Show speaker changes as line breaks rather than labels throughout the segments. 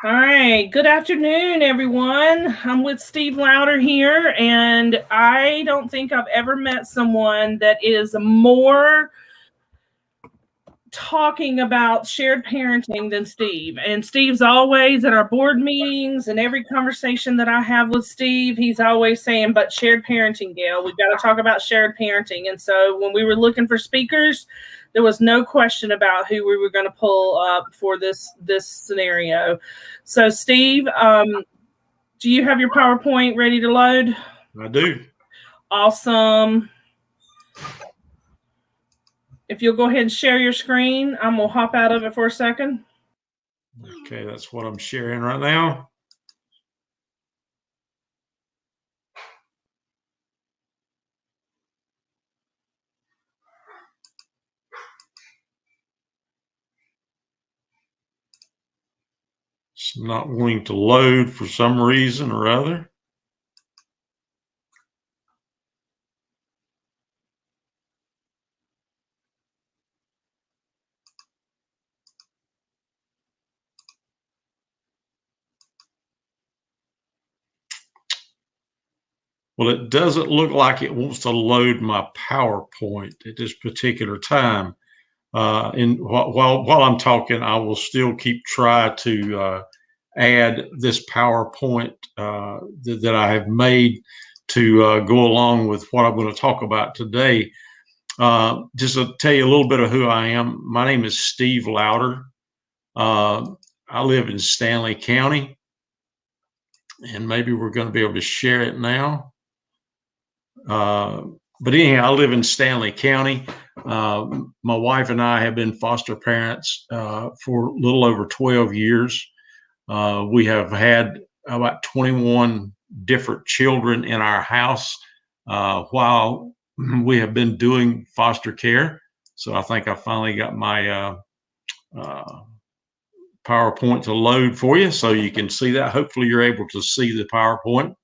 All right. Good afternoon, everyone. I'm with Steve Louder here, and I don't think I've ever met someone that is more talking about shared parenting than Steve. And Steve's always at our board meetings and every conversation that I have with Steve, he's always saying, but shared parenting, Gail, we've got to talk about shared parenting. And so when we were looking for speakers, there was no question about who we were going to pull up for this scenario. So Steve, do you have your PowerPoint ready to load?
I do.
Awesome. If you'll go ahead and share your screen, I'm going to hop out of it for a second.
Okay, that's what I'm sharing right now. It's not wanting to load for some reason or other. Well, it doesn't look like it wants to load my PowerPoint at this particular time. And while I'm talking, I will still keep try to add this PowerPoint that I have made to go along with what I'm going to talk about today. Just to tell you a little bit of who I am, my name is Steve Louder. I live in Stanly County, and maybe we're going to be able to share it now. But anyhow, I live in Stanly County. My wife and I have been foster parents for a little over 12 years. We have had about 21 different children in our house while we have been doing foster care. So I think I finally got my PowerPoint to load for you so you can see that. Hopefully you're able to see the PowerPoint.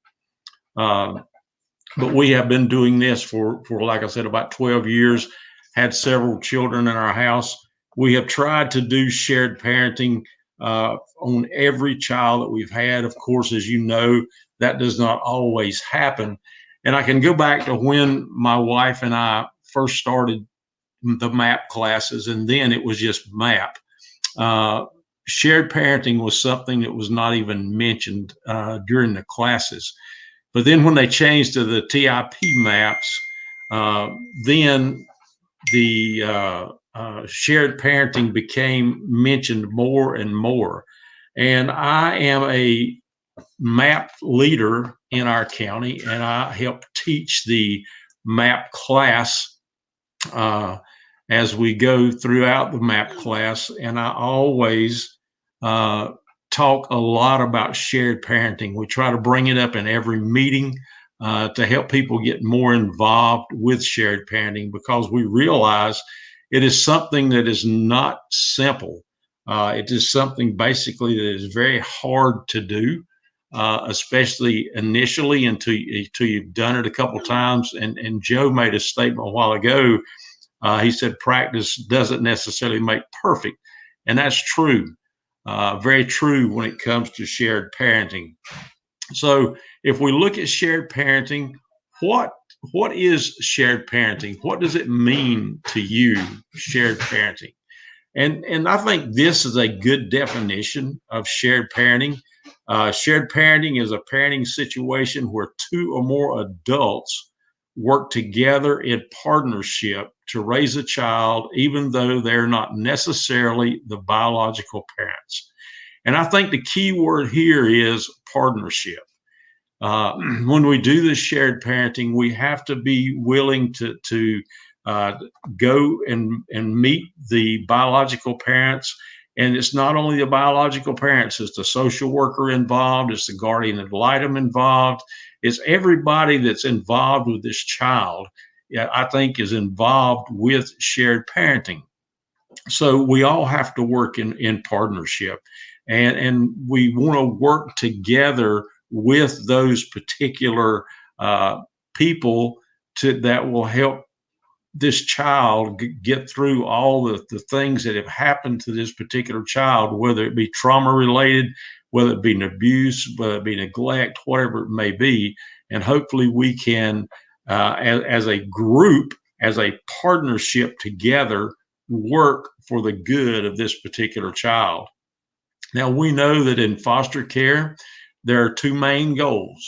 But we have been doing this for, like I said, about 12 years, had several children in our house. We have tried to do shared parenting on every child that we've had. Of course, as you know, that does not always happen. And I can go back to when my wife and I first started the MAP classes, and then it was just MAP. Shared parenting was something that was not even mentioned during the classes. But then when they changed to the TIP maps, then the shared parenting became mentioned more and more. And I am a MAP leader in our county, and I help teach the MAP class as we go throughout the MAP class. And I always talk a lot about shared parenting. We try to bring it up in every meeting to help people get more involved with shared parenting, because we realize it is something that is not simple. It is something basically that is very hard to do, especially initially until you've done it a couple times. And Joe made a statement a while ago. He said practice doesn't necessarily make perfect, and that's true. Very true when it comes to shared parenting. So if we look at shared parenting, what is shared parenting? What does it mean to you, shared parenting? And I think this is a good definition of shared parenting. Shared parenting is a parenting situation where two or more adults work together in partnership to raise a child, even though they're not necessarily the biological parents. And I think the key word here is partnership. When we do this shared parenting, we have to be willing to uh, go and meet the biological parents. And it's not only the biological parents, it's the social worker involved, it's the guardian ad litem involved, it's everybody that's involved with this child, I think, is involved with shared parenting. So we all have to work in partnership, and we want to work together with those particular people that will help this child get through all the things that have happened to this particular child, whether it be trauma related, whether it be an abuse, whether it be neglect, whatever it may be. And hopefully we can, as a group, as a partnership together, work for the good of this particular child. Now, we know that in foster care, there are two main goals,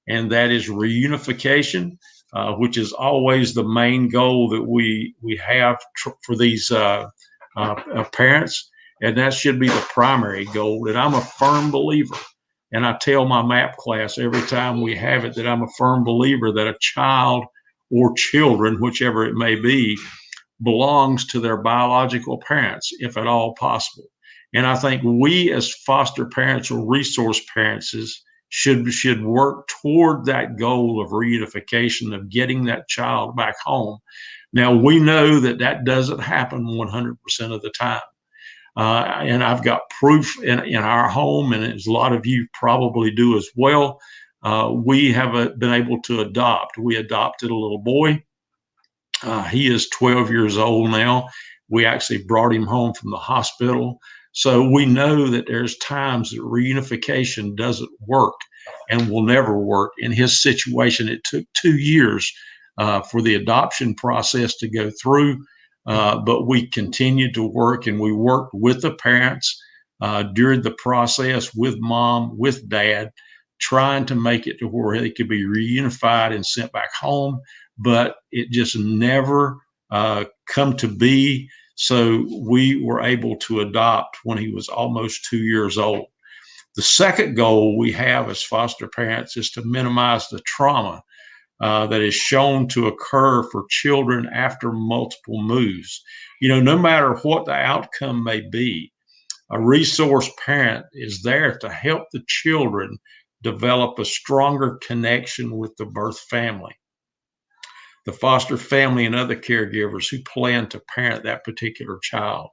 and that is reunification, which is always the main goal that we have for these parents, and that should be the primary goal. And I'm a firm believer, and I tell my MAP class every time we have it, that I'm a firm believer that a child or children, whichever it may be, belongs to their biological parents, if at all possible. And I think we as foster parents or resource parents should work toward that goal of reunification, of getting that child back home. Now, we know that that doesn't happen 100% of the time. And I've got proof in our home, and as a lot of you probably do as well. We have been able to adopt. We adopted a little boy. He is 12 years old now. We actually brought him home from the hospital. So we know that there's times that reunification doesn't work and will never work. In his situation, it took 2 years for the adoption process to go through, but we continued to work, and we worked with the parents during the process, with mom, with dad, trying to make it to where they could be reunified and sent back home, but it just never come to be. So we were able to adopt when he was almost 2 years old. The second goal we have as foster parents is to minimize the trauma that is shown to occur for children after multiple moves. You know, no matter what the outcome may be, a resource parent is there to help the children develop a stronger connection with the birth family, the foster family, and other caregivers who plan to parent that particular child.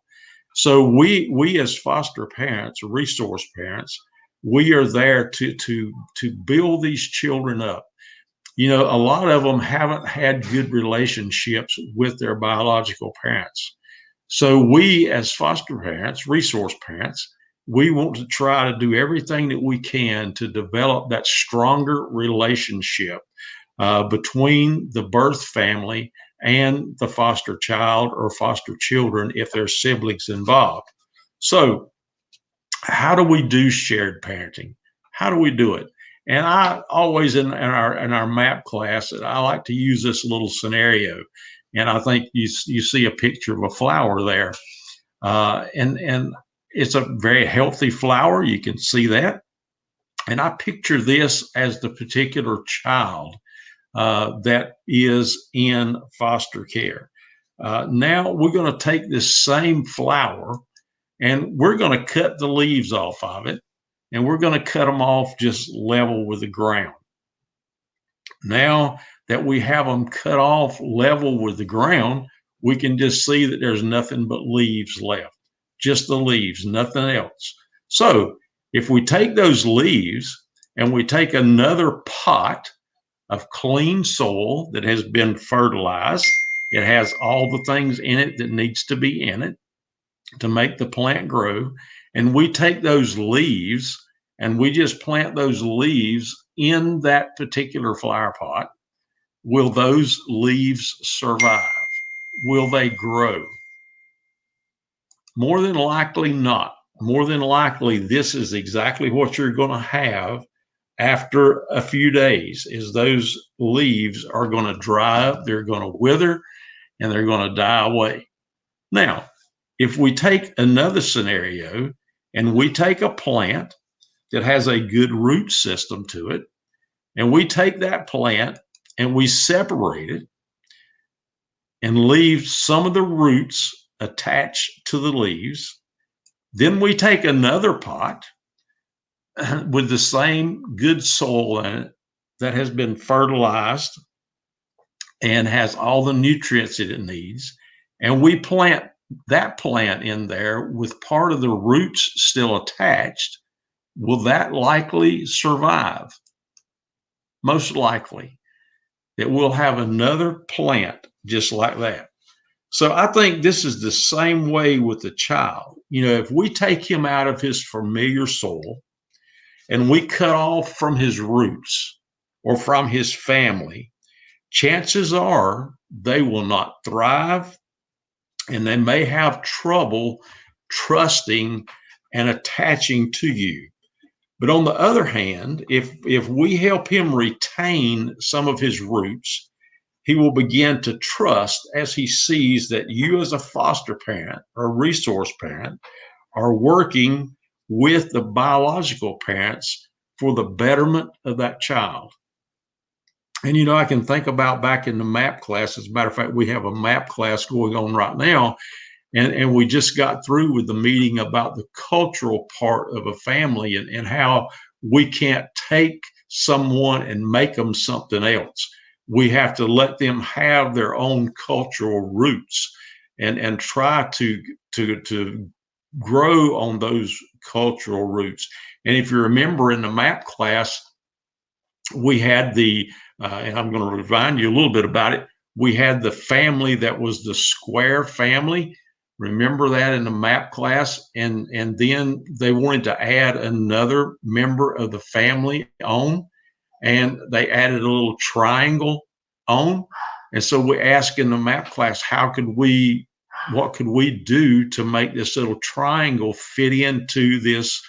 So we as foster parents, resource parents, we are there to build these children up. You know, a lot of them haven't had good relationships with their biological parents. So we as foster parents, resource parents, we want to try to do everything that we can to develop that stronger relationship between the birth family and the foster child or foster children if there's siblings involved. So how do we do shared parenting? How do we do it? And I always in our MAP class, I like to use this little scenario. And I think you see a picture of a flower there. And it's a very healthy flower. You can see that. And I picture this as the particular child that is in foster care. Now we're going to take this same flower and we're going to cut the leaves off of it, and we're going to cut them off just level with the ground. Now that we have them cut off level with the ground, we can just see that there's nothing but leaves left, just the leaves, nothing else. So if we take those leaves and we take another pot of clean soil that has been fertilized, it has all the things in it that needs to be in it to make the plant grow, and we take those leaves and we just plant those leaves in that particular flower pot, will those leaves survive? Will they grow? More than likely not. More than likely, this is exactly what you're going to have after a few days, is those leaves are going to dry up, they're going to wither, and they're going to die away. Now, if we take another scenario and we take a plant that has a good root system to it, and we take that plant and we separate it and leave some of the roots attached to the leaves, then we take another pot with the same good soil in it that has been fertilized and has all the nutrients that it needs, and we plant that plant in there with part of the roots still attached. Will that likely survive? Most likely. That we'll have another plant just like that. So I think this is the same way with the child. If we take him out of his familiar soil and we cut off from his roots or from his family, chances are they will not thrive, and they may have trouble trusting and attaching to you. But on the other hand, if we help him retain some of his roots, he will begin to trust as he sees that you, as a foster parent or resource parent, are working with the biological parents for the betterment of that child. And I can think about back in the MAP class. As a matter of fact, we have a MAP class going on right now, and we just got through with the meeting about the cultural part of a family, and how we can't take someone and make them something else. We have to let them have their own cultural roots, and try to grow on those cultural roots. And if you remember, in the MAP class, we had and I'm going to remind you a little bit about it. We had the family that was the square family. Remember that in the MAP class? And then they wanted to add another member of the family on, and they added a little triangle on. And so we asked in the MAP class, what could we do to make this little triangle fit into this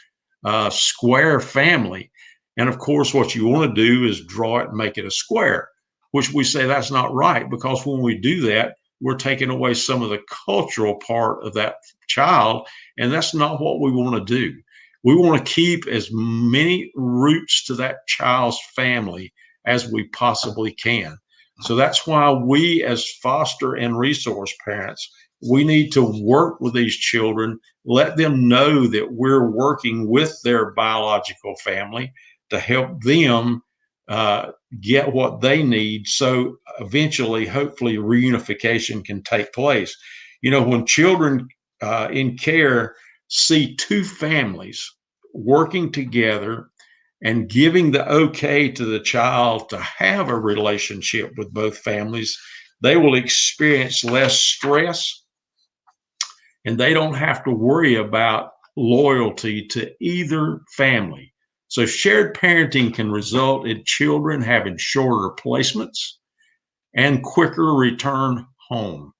square family? And of course, what you want to do is draw it and make it a square, which we say that's not right, because when we do that, we're taking away some of the cultural part of that child. And that's not what we want to do. We want to keep as many roots to that child's family as we possibly can. So that's why we, as foster and resource parents, we need to work with these children, let them know that we're working with their biological family to help them get what they need. So eventually, hopefully, reunification can take place. When children in care see two families working together and giving the okay to the child to have a relationship with both families, they will experience less stress, and they don't have to worry about loyalty to either family. So shared parenting can result in children having shorter placements and quicker return home.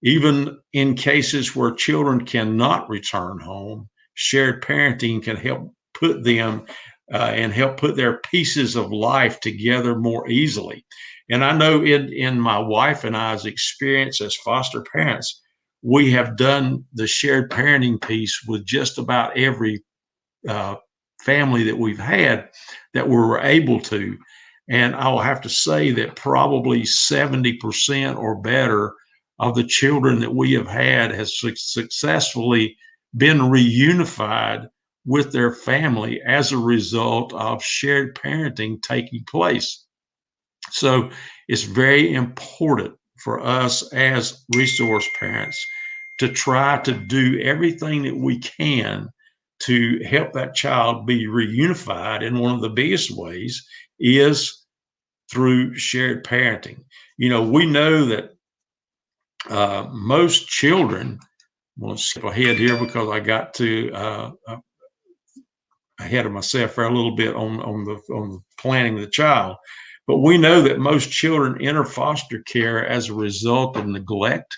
Even in cases where children cannot return home, shared parenting can help put them and help put their pieces of life together more easily. And I know in my wife and I's experience as foster parents, we have done the shared parenting piece with just about every family that we've had that we were able to. And I'll have to say that probably 70% or better of the children that we have had has successfully been reunified with their family as a result of shared parenting taking place. So it's very important for us as resource parents to try to do everything that we can to help that child be reunified. And one of the biggest ways is through shared parenting. We know that most children, I'm going to skip ahead here because I got to ahead of myself for a little bit on the planning of the child. But we know that most children enter foster care as a result of neglect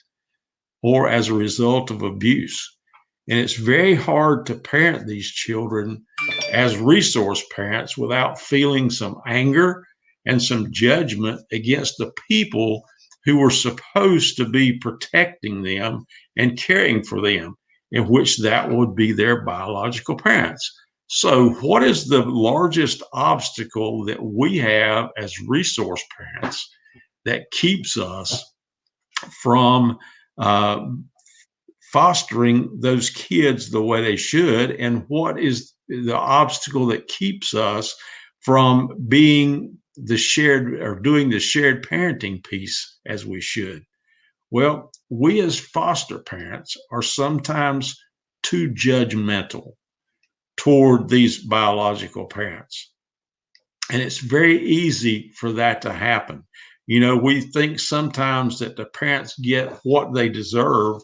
or as a result of abuse. And it's very hard to parent these children as resource parents without feeling some anger and some judgment against the people who were supposed to be protecting them and caring for them, in which that would be their biological parents. So what is the largest obstacle that we have as resource parents that keeps us from fostering those kids the way they should? And what is the obstacle that keeps us from being the shared or doing the shared parenting piece as we should? Well, we as foster parents are sometimes too judgmental toward these biological parents. And it's very easy for that to happen. We think sometimes that the parents get what they deserve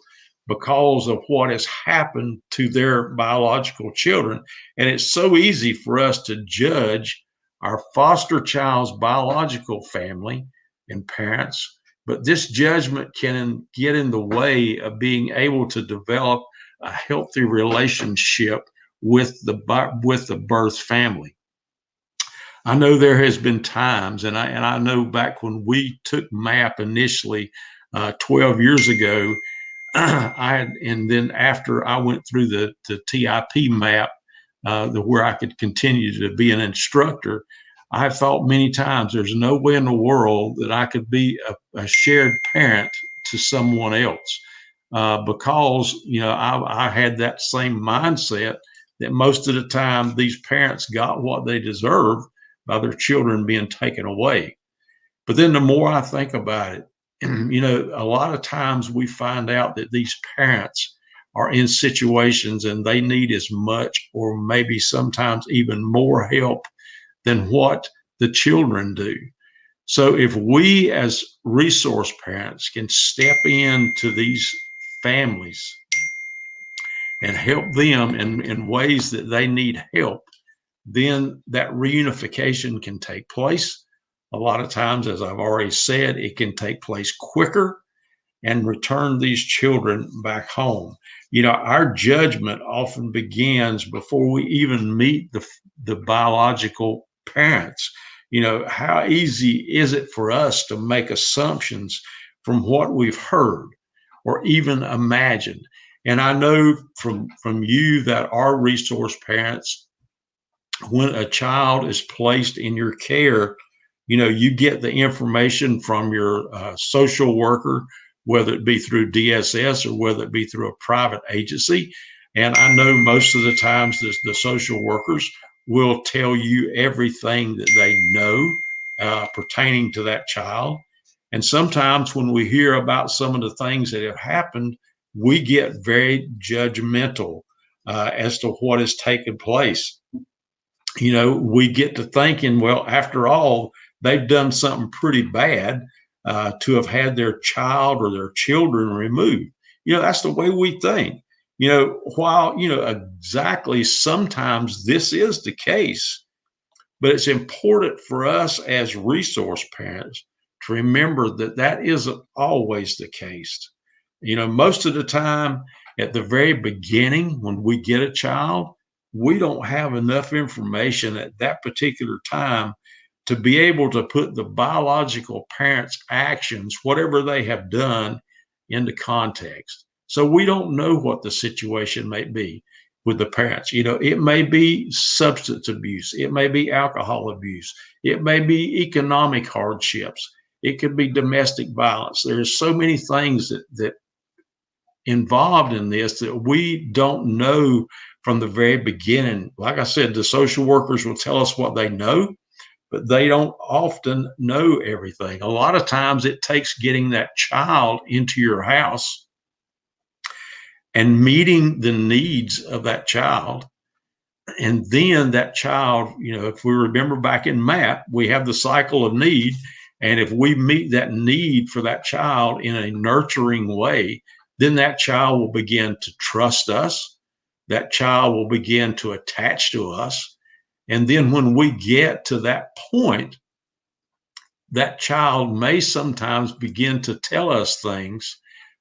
because of what has happened to their biological children. And it's so easy for us to judge our foster child's biological family and parents, but this judgment can get in the way of being able to develop a healthy relationship with the birth family. I know there has been times, and I know back when we took MAP initially 12 years ago, and then after I went through the TIP MAP, where I could continue to be an instructor, I thought many times there's no way in the world that I could be a shared parent to someone else, because I had that same mindset that most of the time these parents got what they deserved by their children being taken away. But then the more I think about it, a lot of times we find out that these parents are in situations and they need as much or maybe sometimes even more help than what the children do. So if we as resource parents can step into these families and help them in ways that they need help, then that reunification can take place. A lot of times, as I've already said, it can take place quicker and return these children back home. Our judgment often begins before we even meet the biological parents. How easy is it for us to make assumptions from what we've heard or even imagined? And I know from you that are resource parents, when a child is placed in your care, you get the information from your social worker, whether it be through DSS or whether it be through a private agency. And I know most of the times the social workers will tell you everything that they know pertaining to that child. And sometimes when we hear about some of the things that have happened, we get very judgmental as to what has taken place. We get to thinking, well, after all, they've done something pretty bad to have had their child or their children removed. That's the way we think. While, exactly sometimes this is the case, but it's important for us as resource parents to remember that that isn't always the case. Most of the time at the very beginning, when we get a child, we don't have enough information at that particular time to be able to put the biological parents' actions, whatever they have done, into context. So we don't know what the situation may be with the parents. It may be substance abuse, it may be alcohol abuse, it may be economic hardships, it could be domestic violence. There's so many things that involved in this that we don't know from the very beginning. Like I said, the social workers will tell us what they know, but they don't often know everything. A lot of times it takes getting that child into your house and meeting the needs of that child. And then that child, if we remember back in MAP, we have the cycle of need. And if we meet that need for that child in a nurturing way, then that child will begin to trust us. That child will begin to attach to us. And then when we get to that point, that child may sometimes begin to tell us things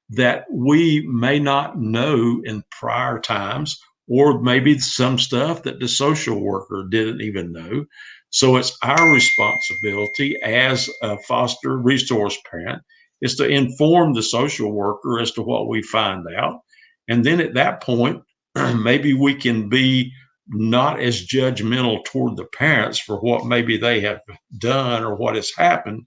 that we may not know in prior times, or maybe some stuff that the social worker didn't even know. So it's our responsibility as a foster resource parent is to inform the social worker as to what we find out. And then at that point, maybe we can be not as judgmental toward the parents for what maybe they have done or what has happened.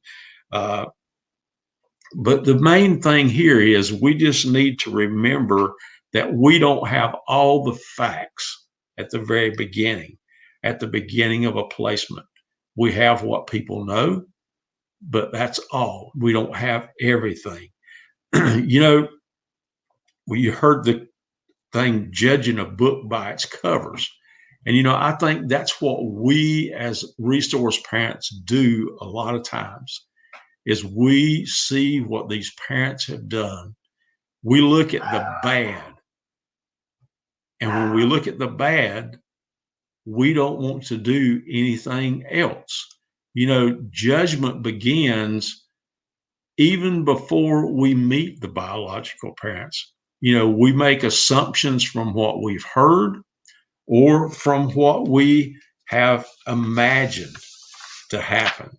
But the main thing here is we just need to remember that we don't have all the facts at the very beginning, at the beginning of a placement. We have what people know, but that's all. We don't have everything. You heard the thing, judging a book by its covers. And, I think that's what we as resource parents do a lot of times is we see what these parents have done. We look at the bad. And when we look at the bad, we don't want to do anything else. Judgment begins even before we meet the biological parents. We make assumptions from what we've heard or from what we have imagined to happen,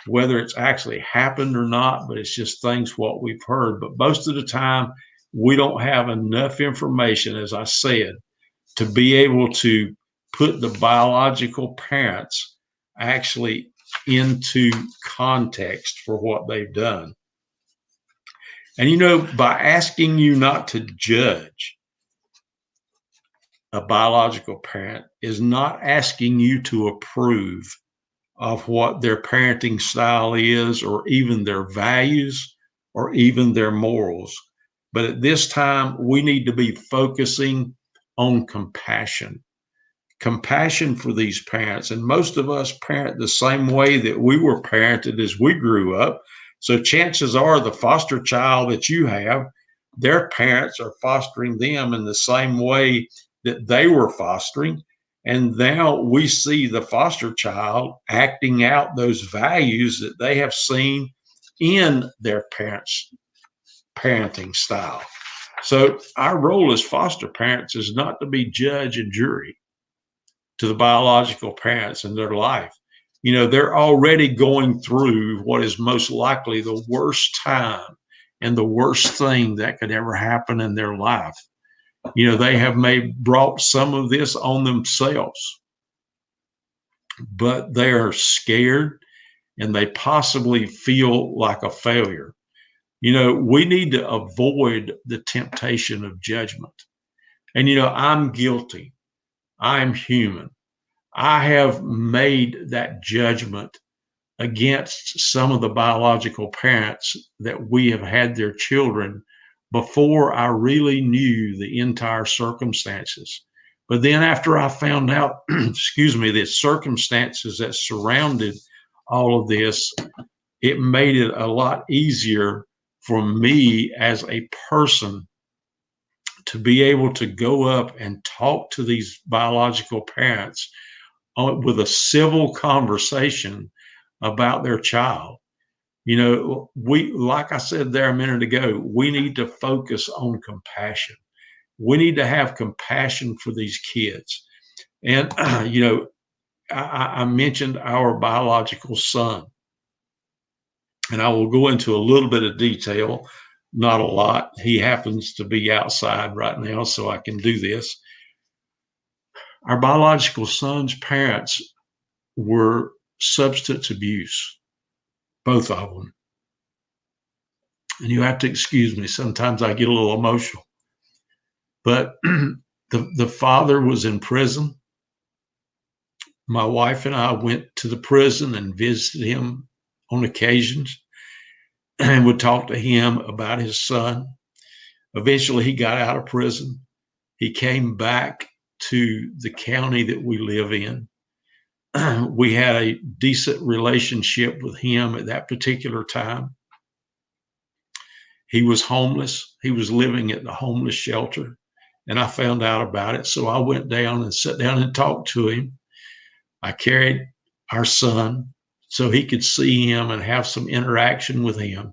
whether it's actually happened or not, but it's just things what we've heard. But most of the time, we don't have enough information, as I said, to be able to put the biological parents actually into context for what they've done. And by asking you not to judge a biological parent is not asking you to approve of what their parenting style is, or even their values, or even their morals. But at this time, we need to be focusing on compassion for these parents. And most of us parent the same way that we were parented as we grew up. So chances are the foster child that you have, their parents are fostering them in the same way that they were fostering. And now we see the foster child acting out those values that they have seen in their parents' parenting style. So our role as foster parents is not to be judge and jury to the biological parents in their life. They're already going through what is most likely the worst time and the worst thing that could ever happen in their life. They have brought some of this on themselves, but they are scared and they possibly feel like a failure. We need to avoid the temptation of judgment. And, I'm guilty. I'm human. I have made that judgment against some of the biological parents that we have had their children before I really knew the entire circumstances. But then after I found out, the circumstances that surrounded all of this, it made it a lot easier for me as a person to be able to go up and talk to these biological parents with a civil conversation about their child. Like I said there a minute ago, we need to focus on compassion. We need to have compassion for these kids. And, I mentioned our biological son, and I will go into a little bit of detail, not a lot. He happens to be outside right now, so I can do this. Our biological son's parents were substance abuse, both of them. And you have to excuse me, sometimes I get a little emotional. But the father was in prison. My wife and I went to the prison and visited him on occasions and would talk to him about his son. Eventually, he got out of prison. He came back to the county that we live in. We had a decent relationship with him at that particular time. He was homeless. He was living at the homeless shelter, and I found out about it. So I went down and sat down and talked to him. I carried our son so he could see him and have some interaction with him.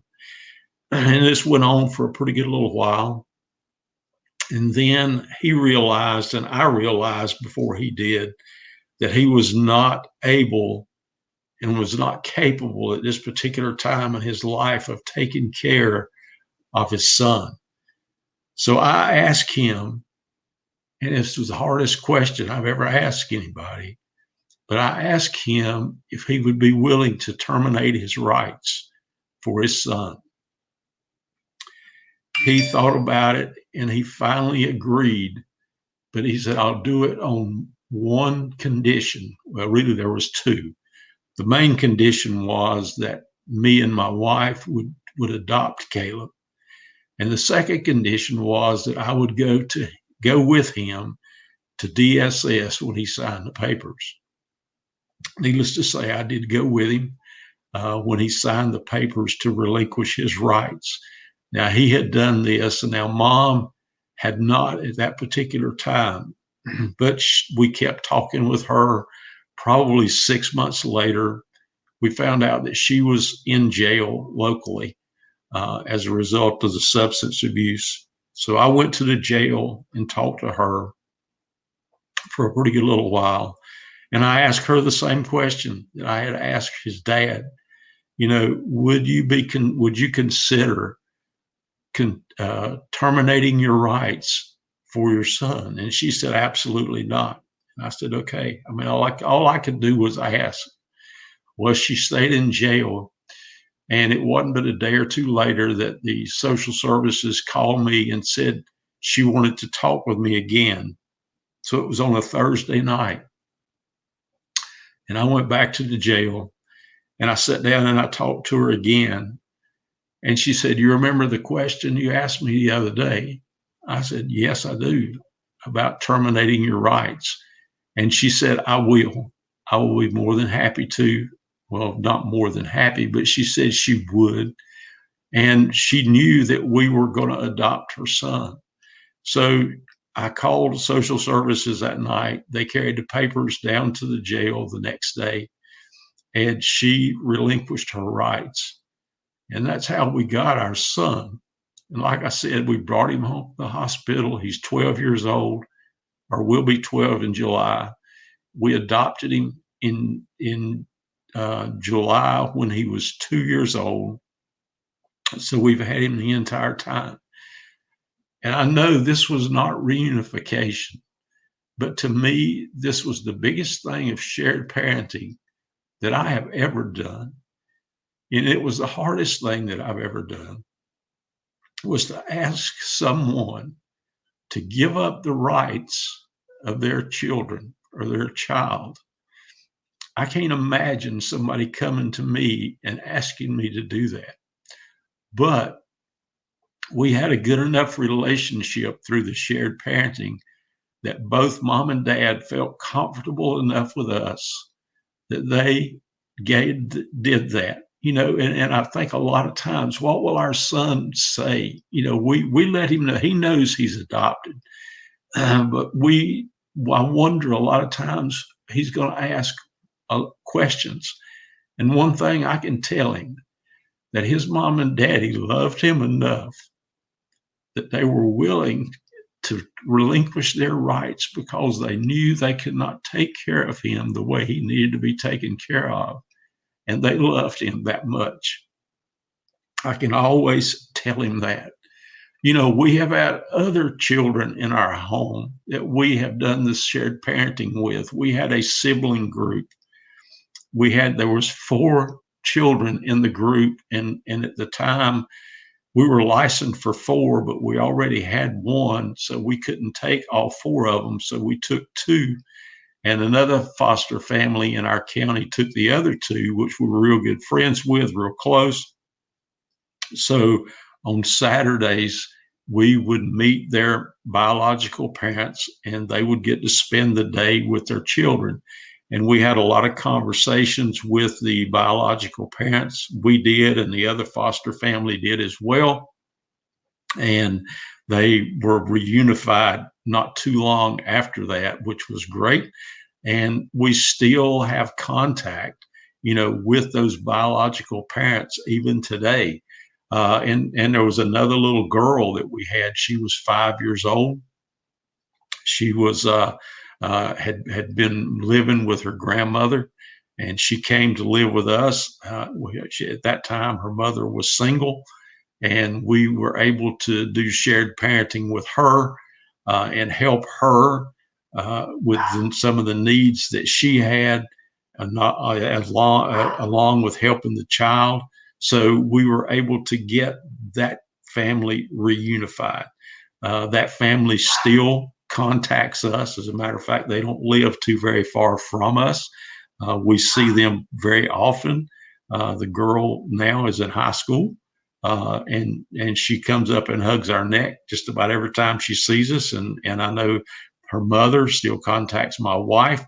And this went on for a pretty good little while. And then he realized, and I realized before he did, that he was not able and was not capable at this particular time in his life of taking care of his son. So I asked him, and this was the hardest question I've ever asked anybody, but I asked him if he would be willing to terminate his rights for his son. He thought about it and he finally agreed, but he said, I'll do it on one condition. Well, really, there was two. The main condition was that me and my wife would adopt Caleb. And the second condition was that I would go with him to DSS when he signed the papers. Needless to say, I did go with him. when he signed the papers to relinquish his rights. Now, he had done this, and now Mom had not at that particular time, but we kept talking with her. Probably 6 months later, we found out that she was in jail locally as a result of the substance abuse. So I went to the jail and talked to her for a pretty good little while. And I asked her the same question that I had asked his dad. Would you consider terminating your rights for your son? And she said, absolutely not. And I said, okay. I mean, all I could do was ask. Well, she stayed in jail. And it wasn't but a day or two later that the social services called me and said she wanted to talk with me again. So it was on a Thursday night. And I went back to the jail and I sat down and I talked to her again. And she said, you remember the question you asked me the other day? I said, yes, I do, about terminating your rights. And she said, I will. I will be more than happy to. Well, not more than happy, but she said she would. And she knew that we were going to adopt her son. So I called social services that night. They carried the papers down to the jail the next day, and she relinquished her rights. And that's how we got our son. And like I said, we brought him home from the hospital. He's 12 years old, or will be 12 in July. We adopted him in July when he was 2 years old. So we've had him the entire time. And I know this was not reunification, but to me, this was the biggest thing of shared parenting that I have ever done. And it was the hardest thing that I've ever done, was to ask someone to give up the rights of their children or their child. I can't imagine somebody coming to me and asking me to do that. But we had a good enough relationship through the shared parenting that both Mom and Dad felt comfortable enough with us that they did that. And I think a lot of times, what will our son say? We let him know. He knows he's adopted, but I wonder a lot of times he's going to ask questions. And one thing I can tell him, that his mom and daddy loved him enough that they were willing to relinquish their rights because they knew they could not take care of him the way he needed to be taken care of. And they loved him that much. I can always tell him that. We have had other children in our home that we have done this shared parenting with. We had a sibling group. There was 4 children in the group, and at the time we were licensed for 4, but we already had 1, so we couldn't take all 4 of them. So we took 2, and another foster family in our county took the other 2, which we were real good friends with, real close. So on Saturdays, we would meet their biological parents, and they would get to spend the day with their children. And we had a lot of conversations with the biological parents. We did, and the other foster family did as well. And they were reunified not too long after that, which was great. And we still have contact, with those biological parents even today. And there was another little girl that we had. She was 5 years old. She was had been living with her grandmother, and she came to live with us. At that time, her mother was single, and we were able to do shared parenting with her and help her with some of the needs that she had, along with helping the child. So we were able to get that family reunified. That family still contacts us. As a matter of fact, they don't live too very far from us. We see them very often. The girl now is in high school, and she comes up and hugs our neck just about every time she sees us. And I know her mother still contacts my wife.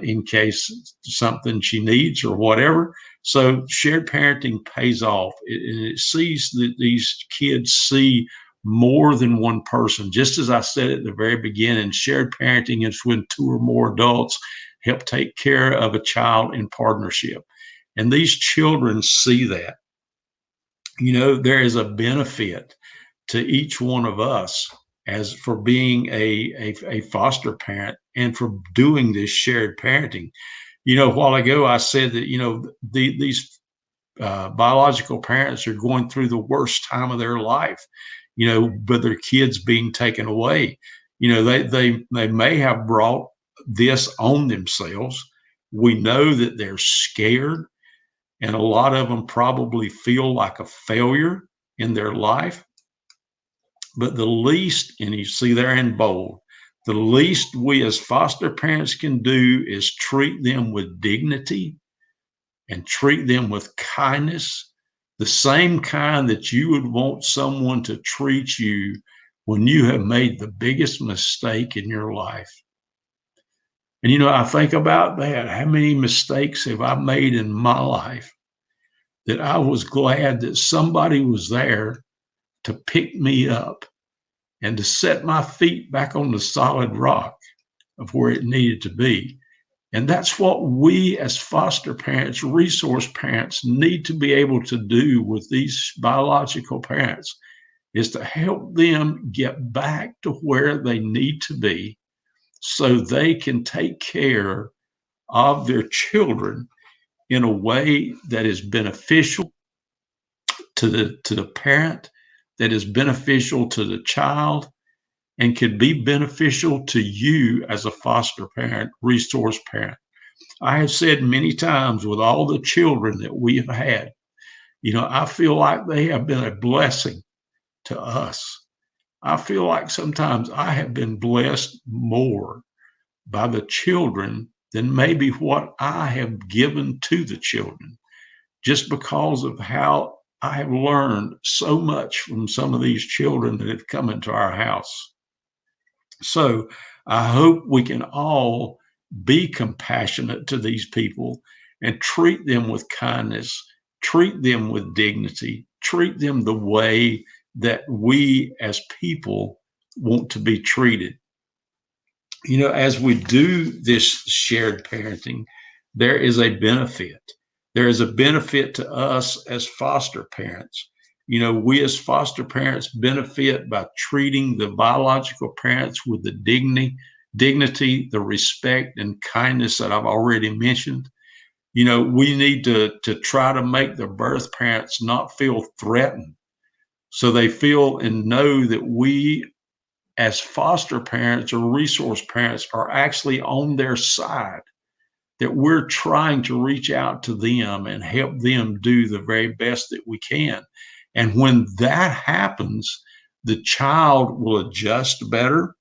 in case something she needs or whatever. So shared parenting pays off. It sees that these kids see more than one person. Just as I said at the very beginning, shared parenting is when two or more adults help take care of a child in partnership. And these children see that. There is a benefit to each one of us as for being a foster parent and for doing this shared parenting. A while ago, I said that, these biological parents are going through the worst time of their life, but their kids being taken away. They may have brought this on themselves. We know that they're scared, and a lot of them probably feel like a failure in their life. But the least, and you see there in bold, the least we as foster parents can do is treat them with dignity and treat them with kindness, the same kind that you would want someone to treat you when you have made the biggest mistake in your life. And, I think about that. How many mistakes have I made in my life that I was glad that somebody was there to pick me up and to set my feet back on the solid rock of where it needed to be. And that's what we as foster parents, resource parents, need to be able to do with these biological parents, is to help them get back to where they need to be so they can take care of their children in a way that is beneficial to the parent, that is beneficial to the child, and could be beneficial to you as a foster parent, resource parent. I have said many times, with all the children that we have had, I feel like they have been a blessing to us. I feel like sometimes I have been blessed more by the children than maybe what I have given to the children, just because of how I have learned so much from some of these children that have come into our house. So I hope we can all be compassionate to these people and treat them with kindness, treat them with dignity, treat them the way that we as people want to be treated. As we do this shared parenting, there is a benefit. There is a benefit to us as foster parents. We as foster parents benefit by treating the biological parents with the dignity, the respect, and kindness that I've already mentioned. We need to try to make the birth parents not feel threatened, so they feel and know that we as foster parents or resource parents are actually on their side, that we're trying to reach out to them and help them do the very best that we can. And when that happens, the child will adjust better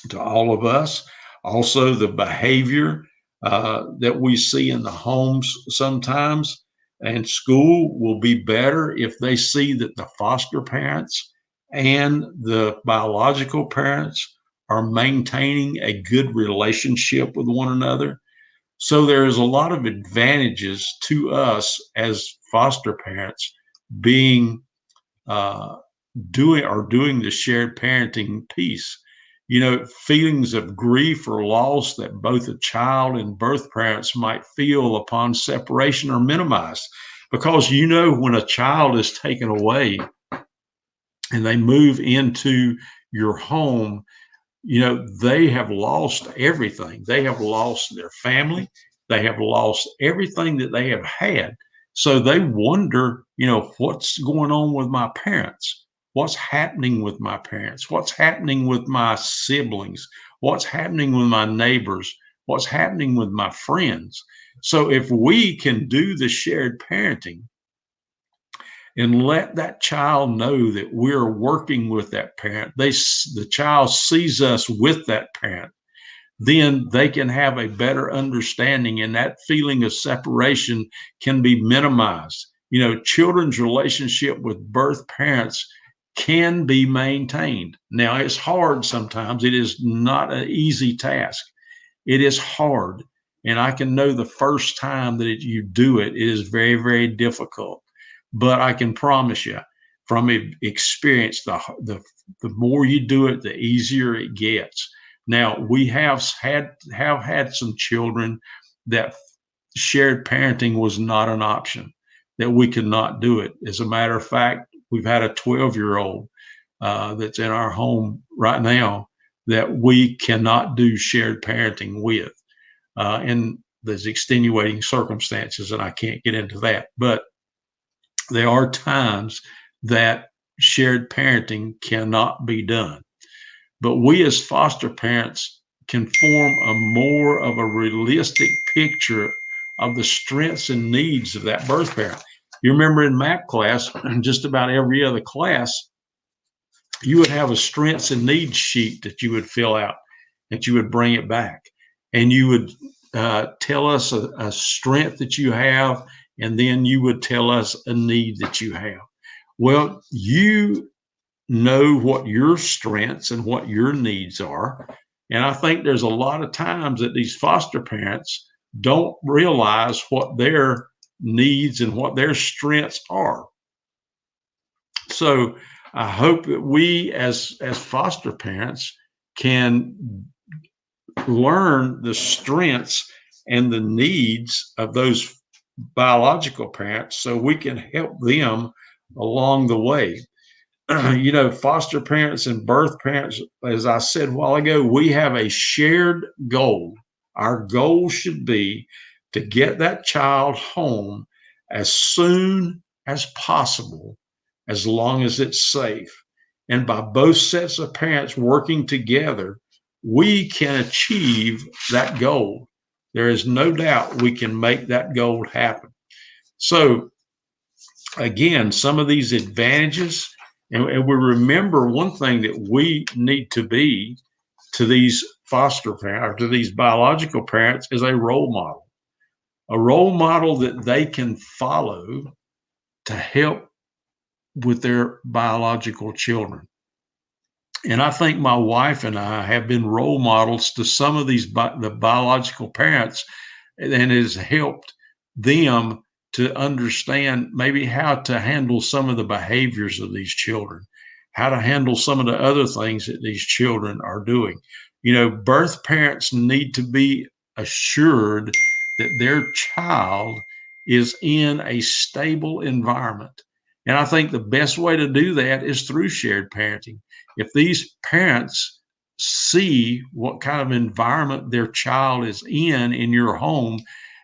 to all of us. Also, the behavior that we see in the homes sometimes and school will be better if they see that the foster parents and the biological parents are maintaining a good relationship with one another. So there's a lot of advantages to us as foster parents being doing the shared parenting piece. Feelings of grief or loss that both a child and birth parents might feel upon separation are minimized, because when a child is taken away and they move into your home, they have lost everything. They have lost their family. They have lost everything that they have had. So they wonder, what's going on with my parents? What's happening with my parents? What's happening with my siblings? What's happening with my neighbors? What's happening with my friends? So if we can do the shared parenting and let that child know that we're working with that parent, the child sees us with that parent, then they can have a better understanding, and that feeling of separation can be minimized. Children's relationship with birth parents can be maintained. Now, it's hard sometimes. It is not an easy task. It is hard. And I can know the first time that you do it, it is very, very difficult. But I can promise you from experience, the more you do it, the easier it gets. Now, we have had some children that shared parenting was not an option, that we could not do it. As a matter of fact, we've had a 12-year-old that's in our home right now that we cannot do shared parenting with. And there's extenuating circumstances, and I can't get into that. But there are times that shared parenting cannot be done. But we as foster parents can form a more of a realistic picture of the strengths and needs of that birth parent. You remember in math class, just about every other class, you would have a strengths and needs sheet that you would fill out, that you would bring it back, and you would tell us a strength that you have, and then you would tell us a need that you have. Well, you know what your strengths and what your needs are. And I think there's a lot of times that these foster parents don't realize what their needs and what their strengths are. So I hope that we as foster parents can learn the strengths and the needs of those biological parents so we can help them along the way. Foster parents and birth parents, as I said a while ago, we have a shared goal. Our goal should be to get that child home as soon as possible, as long as it's safe. And by both sets of parents working together, we can achieve that goal. There is no doubt we can make that goal happen. So, again, some of these advantages, and we remember one thing that we need to be to these foster parents, or to these biological parents, is a role model that they can follow to help with their biological children. And I think my wife and I have been role models to some of the biological parents, and it has helped them to understand maybe how to handle some of the behaviors of these children, how to handle some of the other things that these children are doing. Birth parents need to be assured that their child is in a stable environment. And I think the best way to do that is through shared parenting. If these parents see what kind of environment their child is in your home,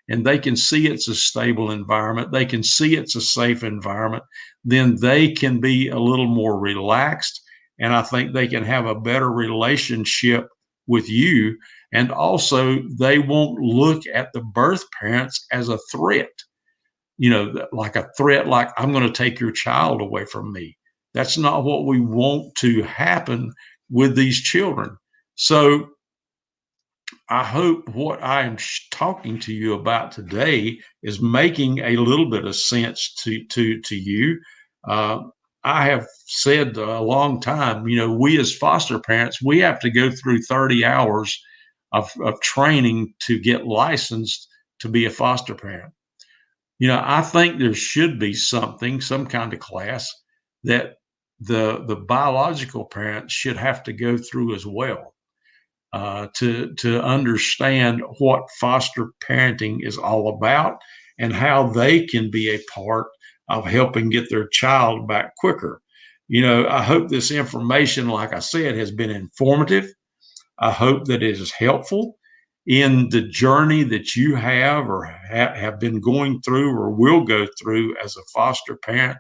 and they can see it's a stable environment, they can see it's a safe environment, then they can be a little more relaxed. And I think they can have a better relationship with you. And also, they won't look at the birth parents as a threat, like a threat, like, I'm going to take your child away from me. That's not what we want to happen with these children. So I hope what I am talking to you about today is making a little bit of sense to you. Uh, I have said a long time, we as foster parents, we have to go through 30 hours of training to get licensed to be a foster parent. I think there should be some kind of class that the biological parents should have to go through as well, to understand what foster parenting is all about and how they can be a part of helping get their child back quicker. I hope this information, like I said, has been informative. I hope that it is helpful in the journey that you have or have been going through or will go through as a foster parent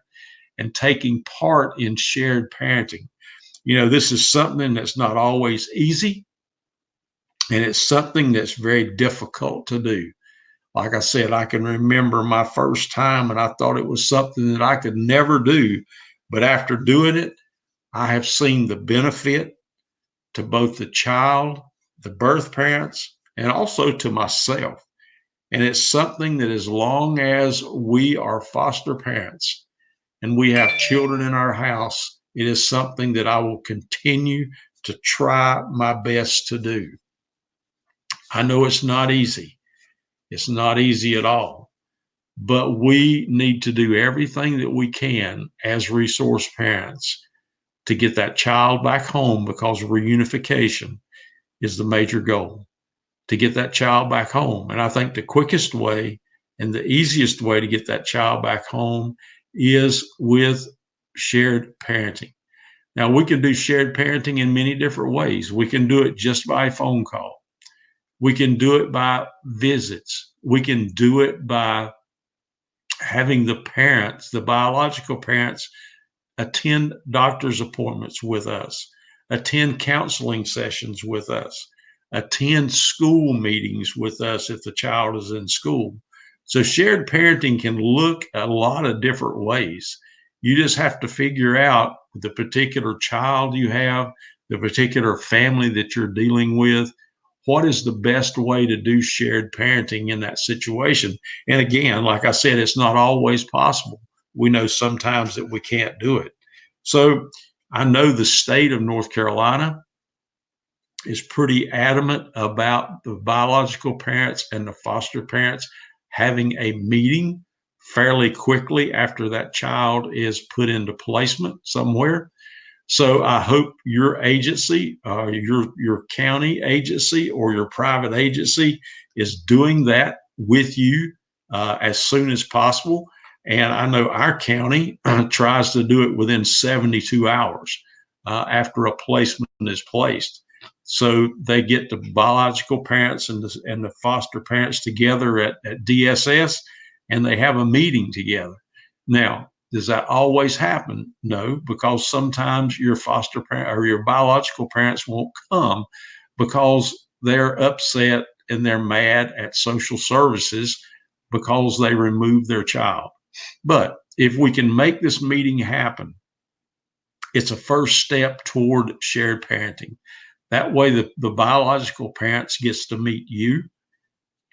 and taking part in shared parenting. This is something that's not always easy, and it's something that's very difficult to do. Like I said, I can remember my first time and I thought it was something that I could never do. But after doing it, I have seen the benefit to both the child, the birth parents, and also to myself. And it's something that, as long as we are foster parents and we have children in our house, it is something that I will continue to try my best to do. I know it's not easy. It's not easy at all. But we need to do everything that we can as resource parents to get that child back home, because reunification is the major goal, to get that child back home. And I think the quickest way and the easiest way to get that child back home is with shared parenting. Now, we can do shared parenting in many different ways. We can do it just by phone call. We can do it by visits. We can do it by having the parents, the biological parents, attend doctor's appointments with us, attend counseling sessions with us, attend school meetings with us if the child is in school. So shared parenting can look a lot of different ways. You just have to figure out the particular child you have, the particular family that you're dealing with, what is the best way to do shared parenting in that situation. And again, like I said, it's not always possible. We know sometimes that we can't do it. So I know the state of North Carolina is pretty adamant about the biological parents and the foster parents having a meeting fairly quickly after that child is put into placement somewhere. So I hope your agency, your county agency or your private agency is doing that with you as soon as possible. And I know our county tries to do it within 72 hours after a placement is placed. So they get the biological parents and the foster parents together at DSS, and they have a meeting together. Now, does that always happen? No, because sometimes your foster parent or your biological parents won't come because they're upset and they're mad at social services because they removed their child. But if we can make this meeting happen, it's a first step toward shared parenting. That way, the biological parents gets to meet you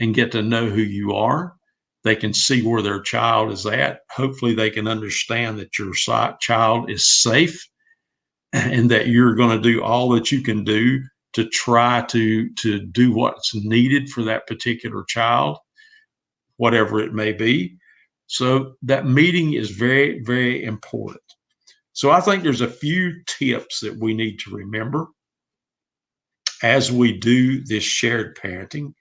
and get to know who you are. They can see where their child is at. Hopefully, they can understand that your child is safe and that you're going to do all that you can do to try to do what's needed for that particular child, whatever it may be. So that meeting is very, very important. So I think there's a few tips that we need to remember as we do this shared parenting.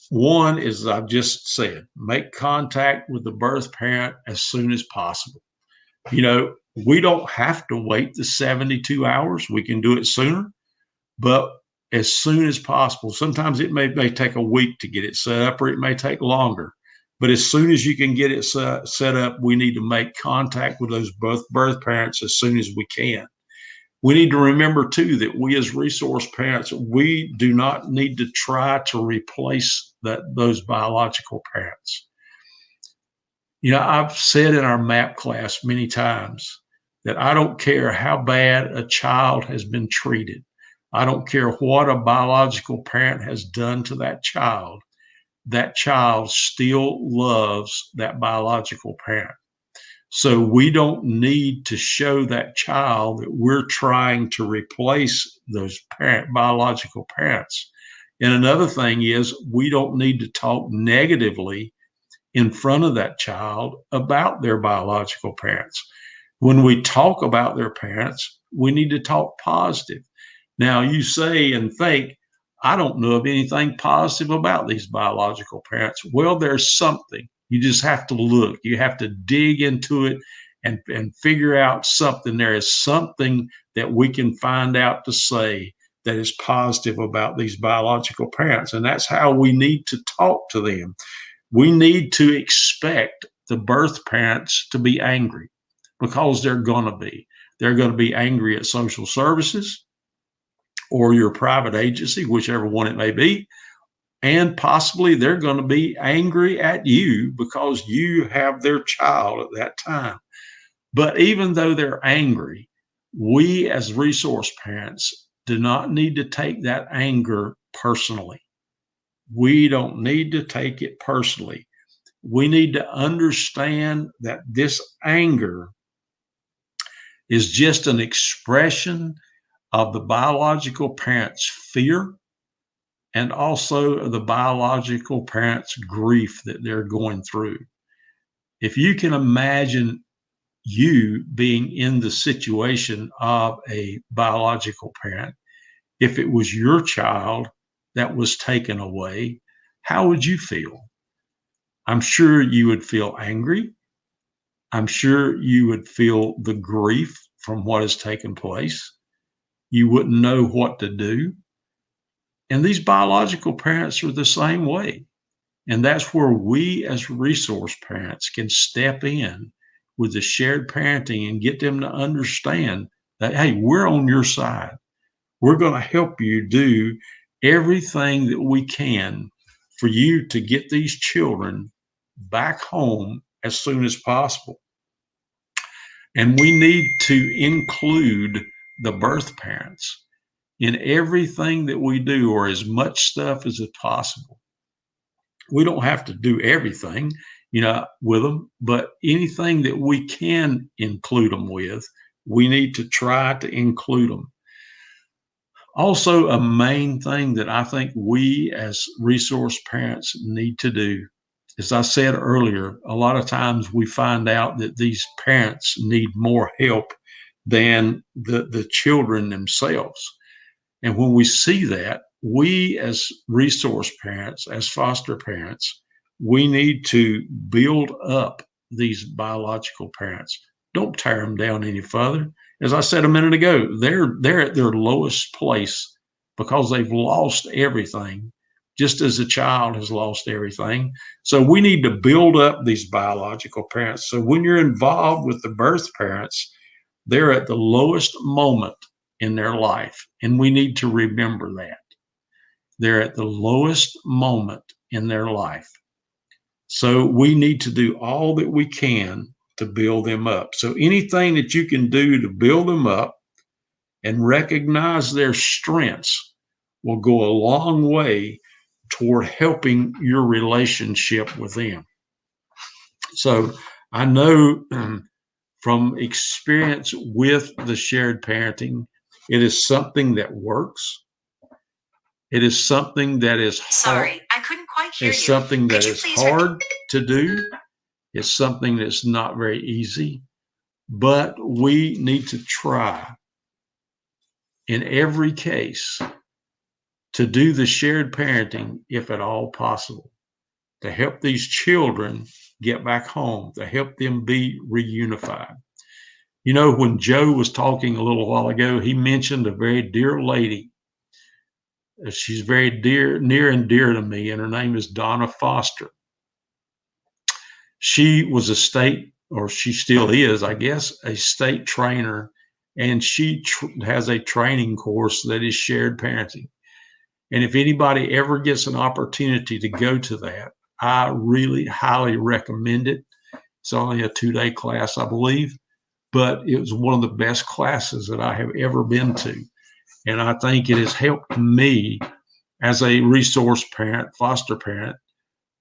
One is, I've just said, make contact with the birth parent as soon as possible. You know, we don't have to wait the 72 hours. We can do it sooner, but as soon as possible. Sometimes it may take a week to get it set up, or it may take longer. But as soon as you can get it set up, we need to make contact with those both birth parents as soon as we can. We need to remember, too, that we as resource parents, we do not need to try to replace those biological parents. You know, I've said in our MAP class many times that I don't care how bad a child has been treated. I don't care what a biological parent has done to that child still loves that biological parent. So we don't need to show that child that we're trying to replace those biological parents. And another thing is, we don't need to talk negatively in front of that child about their biological parents. When we talk about their parents, we need to talk positive. Now, you say and think, I don't know of anything positive about these biological parents. Well, there's something. You just have to look. You have to dig into it and figure out something. There is something that we can find out to say that is positive about these biological parents. And that's how we need to talk to them. We need to expect the birth parents to be angry, because they're going to be. They're going to be angry at social services or your private agency, whichever one it may be. And possibly they're going to be angry at you because you have their child at that time. But even though they're angry, we as resource parents do not need to take that anger personally. We don't need to take it personally. We need to understand that this anger is just an expression of the biological parent's fear and also the biological parents' grief that they're going through. If you can imagine you being in the situation of a biological parent, if it was your child that was taken away, how would you feel? I'm sure you would feel angry. I'm sure you would feel the grief from what has taken place. You wouldn't know what to do. And these biological parents are the same way. And that's where we as resource parents can step in with the shared parenting and get them to understand that, hey, we're on your side. We're going to help you do everything that we can for you to get these children back home as soon as possible. And we need to include the birth parents in everything that we do, or as much stuff as possible. We don't have to do everything, with them, but anything that we can include them with, we need to try to include them. Also, a main thing that I think we as resource parents need to do, as I said earlier, a lot of times we find out that these parents need more help than the children themselves. And when we see that, we as resource parents, as foster parents, we need to build up these biological parents. Don't tear them down any further. As I said a minute ago, they're at their lowest place because they've lost everything, just as a child has lost everything. So we need to build up these biological parents. So when you're involved with the birth parents, they're at the lowest moment in their life. And we need to remember that. They're at the lowest moment in their life. So we need to do all that we can to build them up. So anything that you can do to build them up and recognize their strengths will go a long way toward helping your relationship with them. So I know from experience with the shared parenting, it is something that works. It is something that is hard.
Sorry, I couldn't quite hear you.
It's something that
Could you
is
please
hard to do. It's something that's not very easy, but we need to try in every case to do the shared parenting if at all possible, to help these children get back home, to help them be reunified. When Joe was talking a little while ago, he mentioned a very dear lady. She's very near and dear to me, and her name is Donna Foster. She was or she still is, I guess, a state trainer, and she has a training course that is shared parenting. And if anybody ever gets an opportunity to go to that, I really highly recommend it. It's only a 2-day class, I believe, but it was one of the best classes that I have ever been to. And I think it has helped me as a resource parent, foster parent,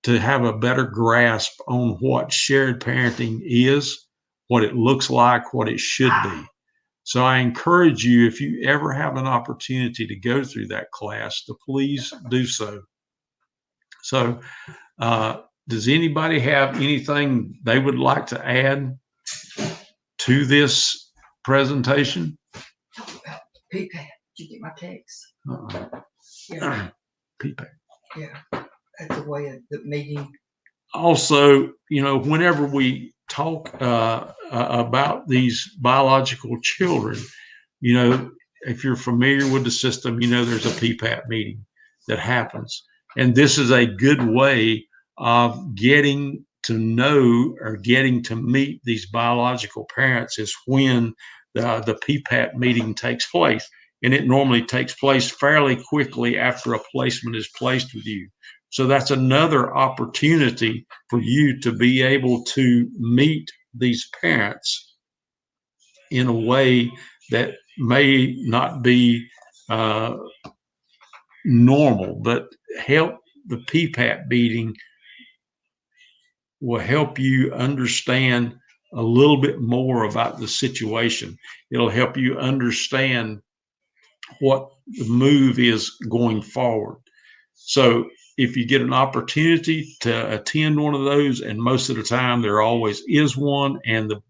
to have a better grasp on what shared parenting is, what it looks like, what it should be. So I encourage you, if you ever have an opportunity to go through that class, to please do so. So does anybody have anything they would like to add to this presentation?
PPAP. Did you get my text?
Yeah. PPAP.
Yeah. That's a way of the meeting.
Also, whenever we talk about these biological children, if you're familiar with the system, there's a PPAP meeting that happens. And this is a good way of getting to know or getting to meet these biological parents, is when the PPAP meeting takes place. And it normally takes place fairly quickly after a placement is placed with you. So that's another opportunity for you to be able to meet these parents in a way that may not be normal, but help the PPAP meeting will help you understand a little bit more about the situation. It'll help you understand what the move is going forward. So if you get an opportunity to attend one of those, and most of the time there always is one, and the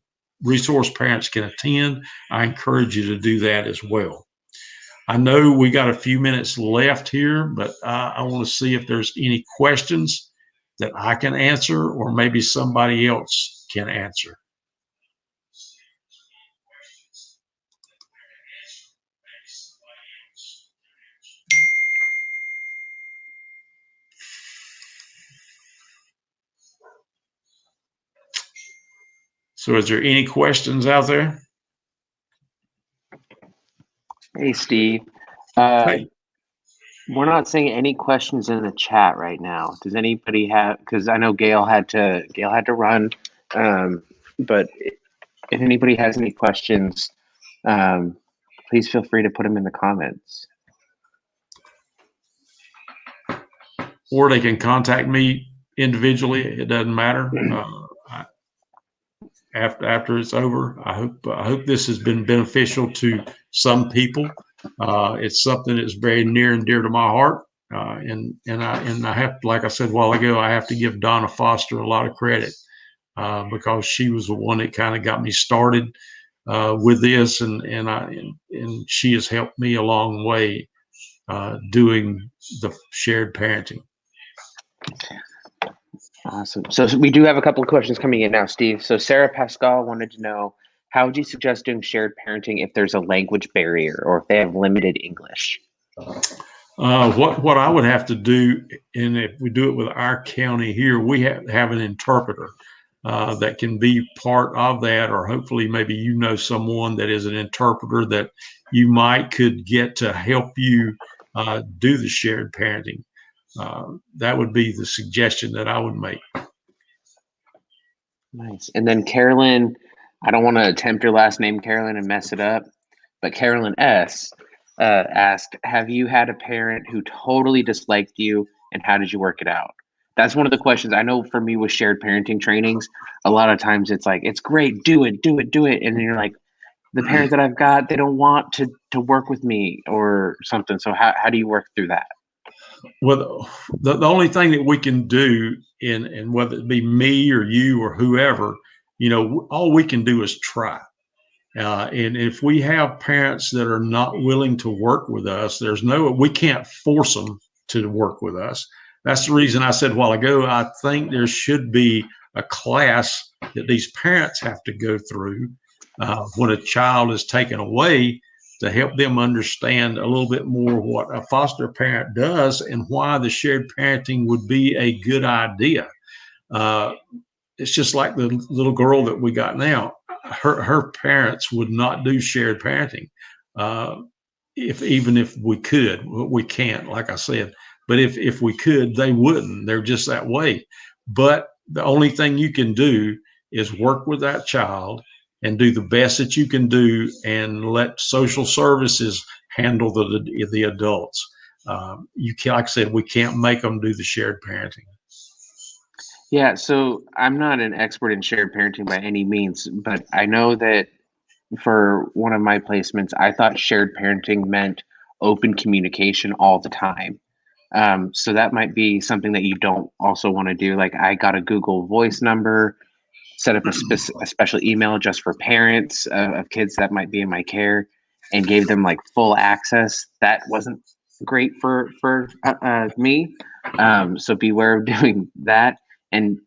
resource parents can attend, I encourage you to do that as well. I know we got a few minutes left here, but I want to see if there's any questions that I can answer, or maybe somebody else can answer. So is there any questions out there?
Hey, Steve.
Hey.
We're not seeing any questions in the chat right now. Does anybody have? Because I know Gail had to run. But if anybody has any questions, please feel free to put them in the comments.
Or they can contact me individually. It doesn't matter. After it's over, I hope this has been beneficial to some people. It's something that's very near and dear to my heart. And I have, like I said a while ago, I have to give Donna Foster a lot of credit because she was the one that kind of got me started with this, and she has helped me a long way doing the shared parenting.
Awesome. So we do have a couple of questions coming in now, Steve. So Sarah Pascal wanted to know, how would you suggest doing shared parenting if there's a language barrier or if they have limited English?
What I would have to do, and if we do it with our county here, we have an interpreter that can be part of that, or hopefully maybe you know someone that is an interpreter that you could get to help you do the shared parenting. That would be the suggestion that I would make.
Nice. And then Carolyn, I don't want to attempt your last name, Carolyn, and mess it up, but Carolyn S. asked, have you had a parent who totally disliked you, and how did you work it out? That's one of the questions. I know for me with shared parenting trainings, a lot of times it's like, it's great, do it. And then you're like, the parent that I've got, they don't want to work with me or something. So how do you work through that?
Well, the only thing that we can do, and whether it be me or you or whoever, all we can do is try. And if we have parents that are not willing to work with us, we can't force them to work with us. That's the reason I said a while ago, I think there should be a class that these parents have to go through when a child is taken away, to help them understand a little bit more what a foster parent does and why the shared parenting would be a good idea. It's just like the little girl that we got now. Her parents would not do shared parenting. Even if we could, we can't, like I said, but if we could, they wouldn't. They're just that way. But the only thing you can do is work with that child and do the best that you can do, and let social services handle the adults. You can't, like I said, we can't make them do the shared parenting.
Yeah, so I'm not an expert in shared parenting by any means, but I know that for one of my placements, I thought shared parenting meant open communication all the time. So that might be something that you don't also want to do. Like, I got a Google Voice number, set up a special email just for parents of kids that might be in my care, and gave them like full access. That wasn't great for me. So beware of doing that. And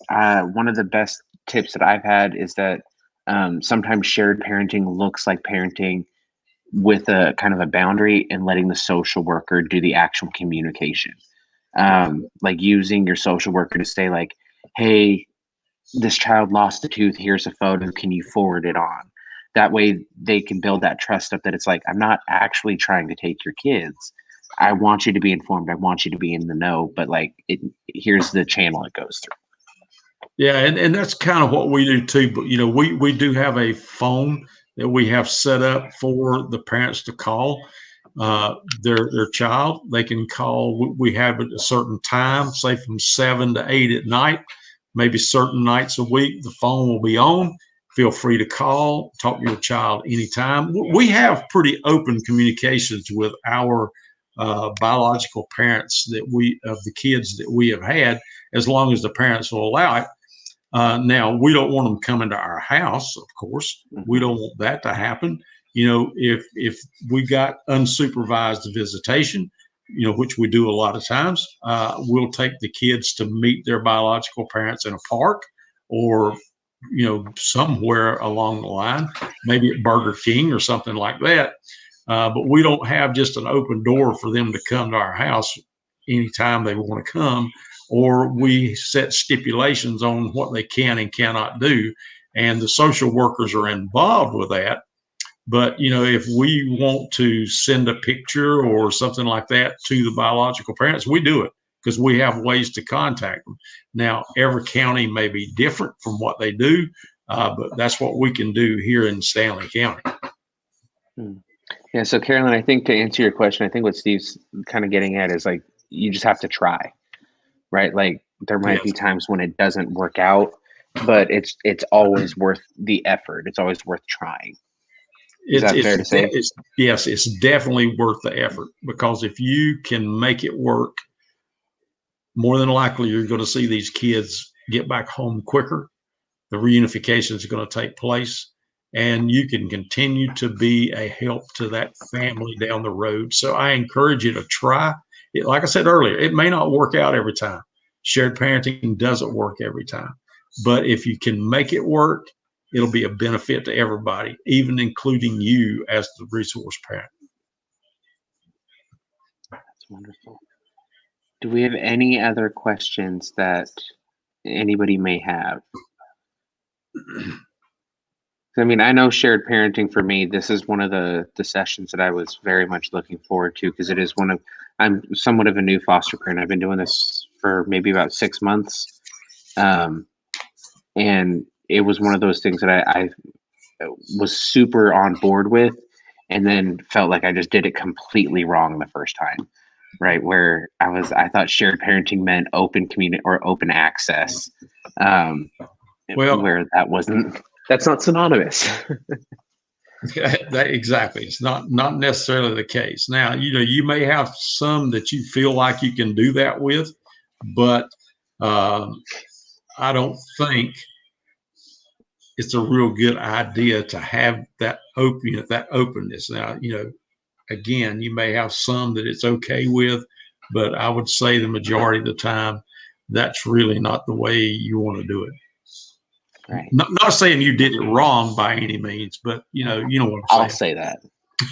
one of the best tips that I've had is that sometimes shared parenting looks like parenting with a kind of a boundary, and letting the social worker do the actual communication. Like using your social worker to say like, hey, this child lost a tooth, here's a photo, can you forward it on? That way they can build that trust up, that it's like, I'm not actually trying to take your kids. I want you to be informed. I want you to be in the know, but like, here's the channel it goes through.
Yeah, and that's kind of what we do too. But we do have a phone that we have set up for the parents to call their child. They can call. We have it at a certain time, say from 7 to 8 at night. Maybe certain nights a week, the phone will be on. Feel free to call, talk to your child anytime. We have pretty open communications with our biological parents of the kids that we have had, as long as the parents will allow it. Now, we don't want them coming to our house, of course. We don't want that to happen. If we got unsupervised visitation, which we do a lot of times, we'll take the kids to meet their biological parents in a park or, somewhere along the line, maybe at Burger King or something like that. But we don't have just an open door for them to come to our house anytime they want to come, or we set stipulations on what they can and cannot do. And the social workers are involved with that. But, if we want to send a picture or something like that to the biological parents, we do it because we have ways to contact them. Now, every county may be different from what they do, but that's what we can do here in Stanly County.
Yeah. So Carolyn, I think to answer your question, I think what Steve's kind of getting at is like, you just have to try, right? Like there might be times when it doesn't work out, but it's always worth the effort. It's always worth trying. Is that fair to say?
Yes, it's definitely worth the effort, because if you can make it work, more than likely you're going to see these kids get back home quicker. The reunification is going to take place, and you can continue to be a help to that family down the road. So I encourage you to try it. Like I said earlier, it may not work out every time. Shared parenting doesn't work every time. But if you can make it work, it'll be a benefit to everybody, even including you as the resource parent.
That's wonderful. Do we have any other questions that anybody may have? I mean, I know shared parenting for me, this is one of the sessions that I was very much looking forward to, because I'm somewhat of a new foster parent. I've been doing this for maybe about 6 months. And it was one of those things that I was super on board with, and then felt like I just did it completely wrong the first time, right? Where I thought shared parenting meant open community or open access. Where that's not synonymous.
Exactly. It's not necessarily the case. Now, you may have some that you feel like you can do that with, but I don't think it's a real good idea to have that openness. Now, again, you may have some that it's okay with, but I would say the majority of the time, that's really not the way you want to do it.
Right.
Not saying you did it wrong by any means, but you know what I'm saying.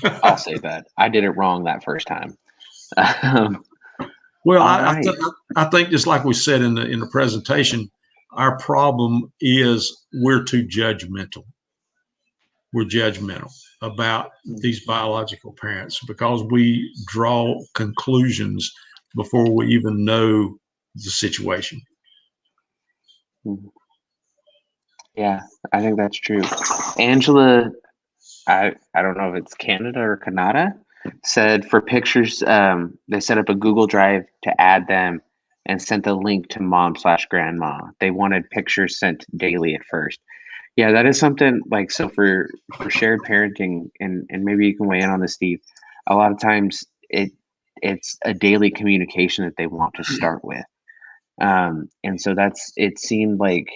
I'll say that. I did it wrong that first time.
Well, I think just like we said in the presentation, our problem is we're too judgmental. We're judgmental about these biological parents because we draw conclusions before we even know the situation.
Yeah, I think that's true. Angela, I don't know if it's Canada or Canada, said for pictures, they set up a Google Drive to add them and sent the link to mom/grandma. They wanted pictures sent daily at first. Yeah, that is something like, so for shared parenting, and maybe you can weigh in on this, Steve, a lot of times it's a daily communication that they want to start with. And so it seemed like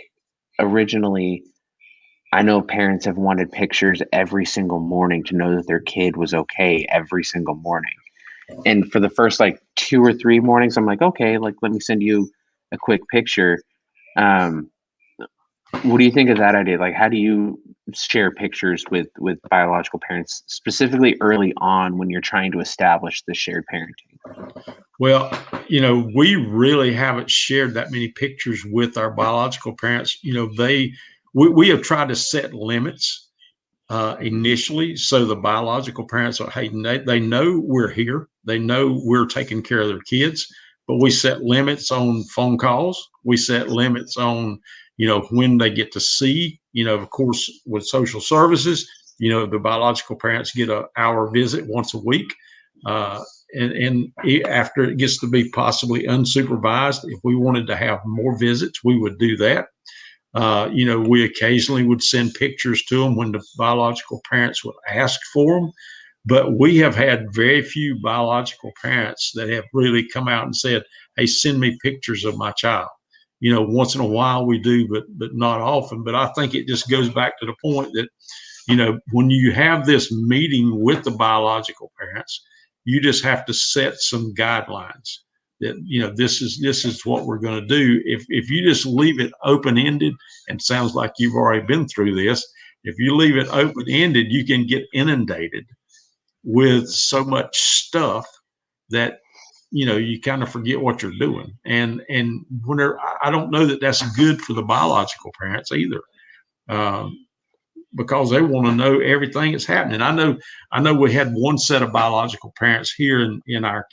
originally, I know parents have wanted pictures every single morning to know that their kid was okay every single morning. And for the first 2 or 3 mornings, I'm like, okay, let me send you a quick picture. What do you think of that idea? How do you share pictures with biological parents, specifically early on when you're trying to establish the shared parenting?
Well, we really haven't shared that many pictures with our biological parents. We have tried to set limits initially, so the biological parents are, hey, they know we're here. They know we're taking care of their kids, but we set limits on phone calls. We set limits on, when they get to see, of course, with social services, the biological parents get an hour visit once a week. And after it gets to be possibly unsupervised, if we wanted to have more visits, we would do that. We occasionally would send pictures to them when the biological parents would ask for them. But we have had very few biological parents that have really come out and said, "Hey, send me pictures of my child." Once in a while we do, but not often. But I think it just goes back to the point that, when you have this meeting with the biological parents, you just have to set some guidelines that, this is what we're going to do. If you just leave it open-ended, and sounds like you've already been through this, if you leave it open-ended, you can get inundated with so much stuff that you kind of forget what you're doing. And I don't know that that's good for the biological parents either, because they want to know everything that's happening. I know we had one set of biological parents here in our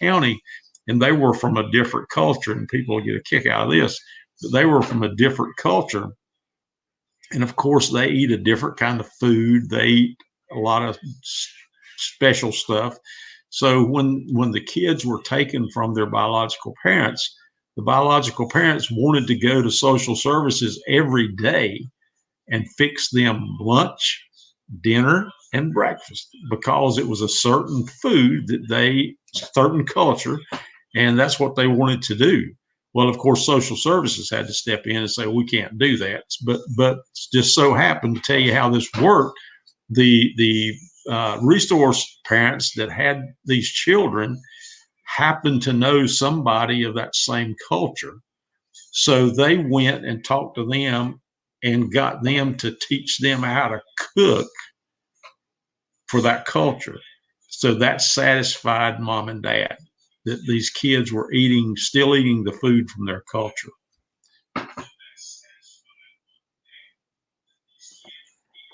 county, and they were from a different culture, and people get a kick out of this, but they were from a different culture. And of course they eat a different kind of food. They eat a lot of special stuff. So when the kids were taken from their biological parents, the biological parents wanted to go to social services every day and fix them lunch, dinner, and breakfast, because it was a certain food certain culture, and that's what they wanted to do. Well, of course, social services had to step in and say, we can't do that. But just so happened, to tell you how this worked, the resource parents that had these children happened to know somebody of that same culture. So they went and talked to them and got them to teach them how to cook for that culture. So that satisfied mom and dad that these kids were still eating the food from their culture.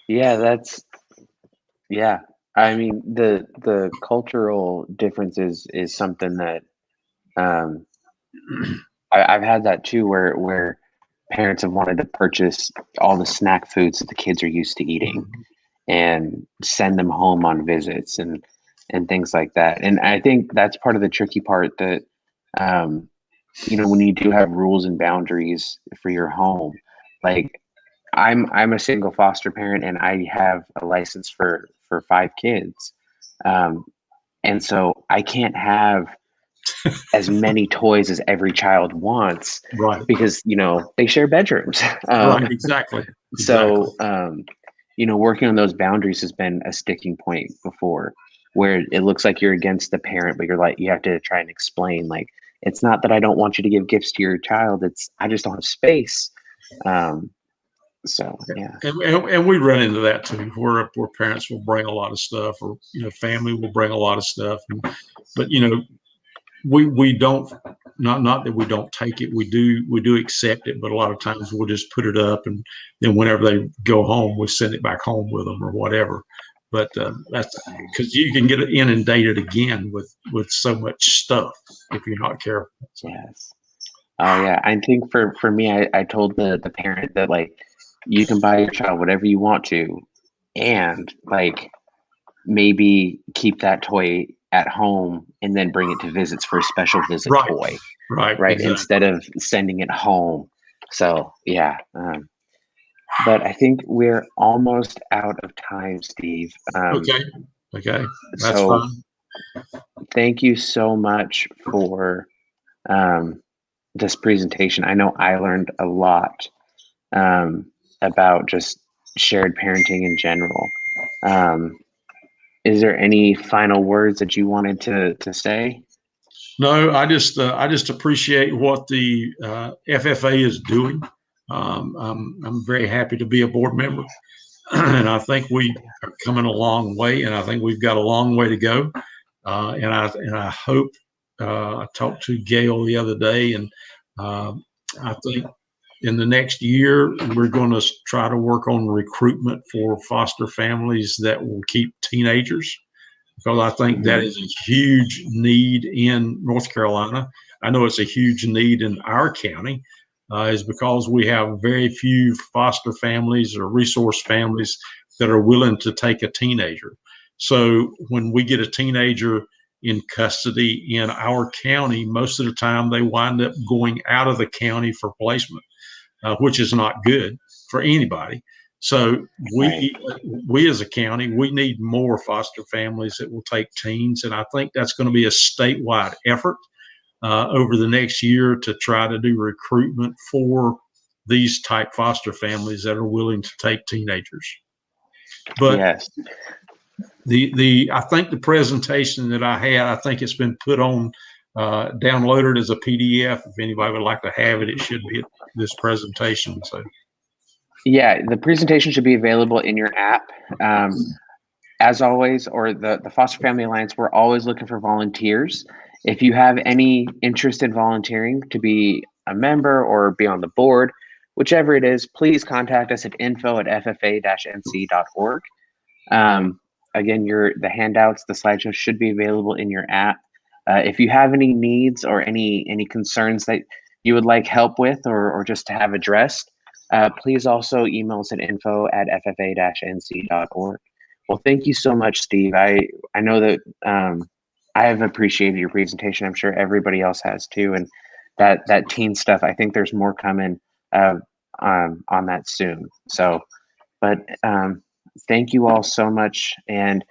Yeah, I mean, the cultural differences is something that I've had that too, where parents have wanted to purchase all the snack foods that the kids are used to eating and send them home on visits and things like that. And I think that's part of the tricky part, that when you do have rules and boundaries for your home. Like, I'm a single foster parent, and I have a license for 5 kids, and so I can't have as many toys as every child wants,
Right.
because they share bedrooms.
Right. Exactly.
So working on those boundaries has been a sticking point before, where it looks like you're against the parent, but you have to try and explain, like, it's not that I don't want you to give gifts to your child, it's I just don't have space. So yeah.
And we run into that too, where parents will bring a lot of stuff, or family will bring a lot of stuff, but we don't, not that we don't take it, we do accept it, but a lot of times we'll just put it up, and then whenever they go home, we send it back home with them or whatever. But that's because you can get inundated again with so much stuff if you're not careful. So.
Yes. Oh yeah. I think for me, I told the parent that, like, you can buy your child whatever you want to, and like maybe keep that toy at home and then bring it to visits for a special visit toy.
Right. Exactly.
Instead of sending it home. So yeah. But I think we're almost out of time, Steve.
Okay. That's
so
fine.
Thank you so much for this presentation. I know I learned a lot about just shared parenting in general. Is there any final words that you wanted to say?
No, I just appreciate what the FFA is doing. I'm very happy to be a board member, and I think we are coming a long way, and I think we've got a long way to go. And I hope, I talked to Gail the other day, and I think in the next year, we're going to try to work on recruitment for foster families that will keep teenagers, because I think that is a huge need in North Carolina. I know it's a huge need in our county, is because we have very few foster families or resource families that are willing to take a teenager. So when we get a teenager in custody in our county, most of the time they wind up going out of the county for placement, which is not good for anybody. So we as a county, we need more foster families that will take teens. And I think that's going to be a statewide effort over the next year to try to do recruitment for these type foster families that are willing to take teenagers. But
yes.
I think the presentation that I had, I think it's been put on, downloaded as a PDF. If anybody would like to have it, it should be this presentation. So.
Yeah, the presentation should be available in your app. As always, or the Foster Family Alliance, we're always looking for volunteers. If you have any interest in volunteering to be a member or be on the board, whichever it is, please contact us at info@ffa-nc.org. Again, the handouts, the slideshow should be available in your app. If you have any needs or any concerns that you would like help with or just to have addressed, please also email us at info@ffa-nc.org. Well, thank you so much, Steve. I know that I have appreciated your presentation. I'm sure everybody else has too. And that teen stuff, I think there's more coming on that soon. So, but thank you all so much. And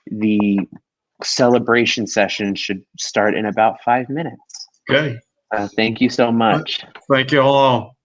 the celebration session should start in about 5 minutes.
Okay.
Thank you so much.
Thank you all.